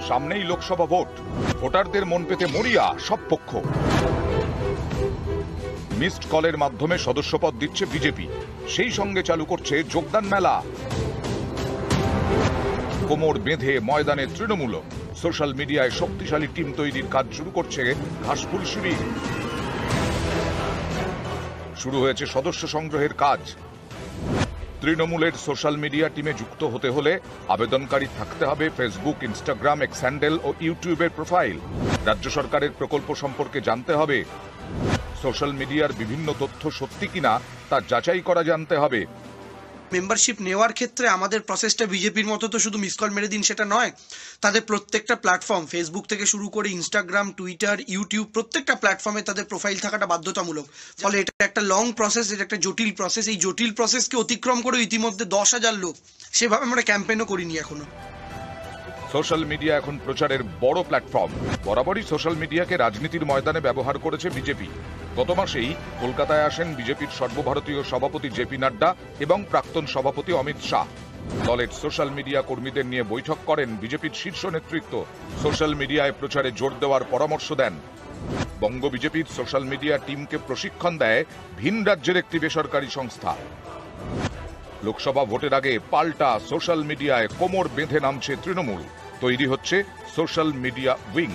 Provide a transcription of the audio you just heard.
সামনেই লোকসভা ভোট, ভোটারদের মন পেতে মরিয়া সব পক্ষ। মিসড কলের মাধ্যমে সদস্যপদ দিচ্ছে বিজেপি, সেই সঙ্গে চালু করছে যোগদান মেলা। কোমর বেঁধে ময়দানে তৃণমূল, সোশ্যাল মিডিয়ায় শক্তিশালী টিম তৈরির কাজ শুরু করছে ঘাসফুল শিবির। শুরু হয়েছে সদস্য সংগ্রহের কাজ। তৃণমূলের সোশ্যাল মিডিয়া টিমে যুক্ত হতে হলে আবেদনকারী থাকতে হবে ফেসবুক, ইনস্টাগ্রাম, এক্স হ্যান্ডেল ও ইউটিউবের প্রোফাইল। রাজ্য সরকারের প্রকল্প সম্পর্কে জানতে হবে। সোশ্যাল মিডিয়ার বিভিন্ন তথ্য সত্যি কিনা তা যাচাই করা জানতে হবে। মেম্বারশিপ নেওয়ার ক্ষেত্রে আমাদের প্রসেসটা বিজেপির মতো তো শুধু মিস কল মেরে দিন সেটা নয়। তাদের প্রত্যেকটা প্ল্যাটফর্ম, ফেসবুক থেকে শুরু করে ইনস্টাগ্রাম, টুইটার, ইউটিউব, প্রত্যেকটা প্ল্যাটফর্মে তাদের প্রোফাইল থাকাটা বাধ্যতামূলক। ফলে এটা একটা লং প্রসেস, এটা একটা জটিল প্রসেস। এই জটিল প্রসেসকে অতিক্রম করে ইতিমধ্যে 10,000 লোক, সেভাবে আমরা ক্যাম্পেইনও করিনি এখনো। সোশ্যাল মিডিয়া এখন প্রচারের বড় প্ল্যাটফর্ম। বরাবরই সোশ্যাল মিডিয়াকে রাজনীতির ময়দানে ব্যবহার করেছে বিজেপি। গত মাসেই কলকাতায় আসেন বিজেপির সর্বভারতীয় সভাপতি জেপি নাড্ডা এবং প্রাক্তন সভাপতি অমিত শাহ। দলের সোশ্যাল মিডিয়া কর্মীদের নিয়ে বৈঠক করেন বিজেপির শীর্ষ নেতৃত্ব। সোশ্যাল মিডিয়ায় প্রচারে জোর দেওয়ার পরামর্শ দেন। বঙ্গ বিজেপির সোশ্যাল মিডিয়া টিমকে প্রশিক্ষণ দেয় ভিন রাজ্যের একটি বেসরকারি সংস্থা। লোকসভা ভোটের আগে পাল্টা সোশ্যাল মিডিয়ায় কোমর বেঁধে নামছে তৃণমূল। তৈরি হচ্ছে সোশ্যাল মিডিয়া উইং।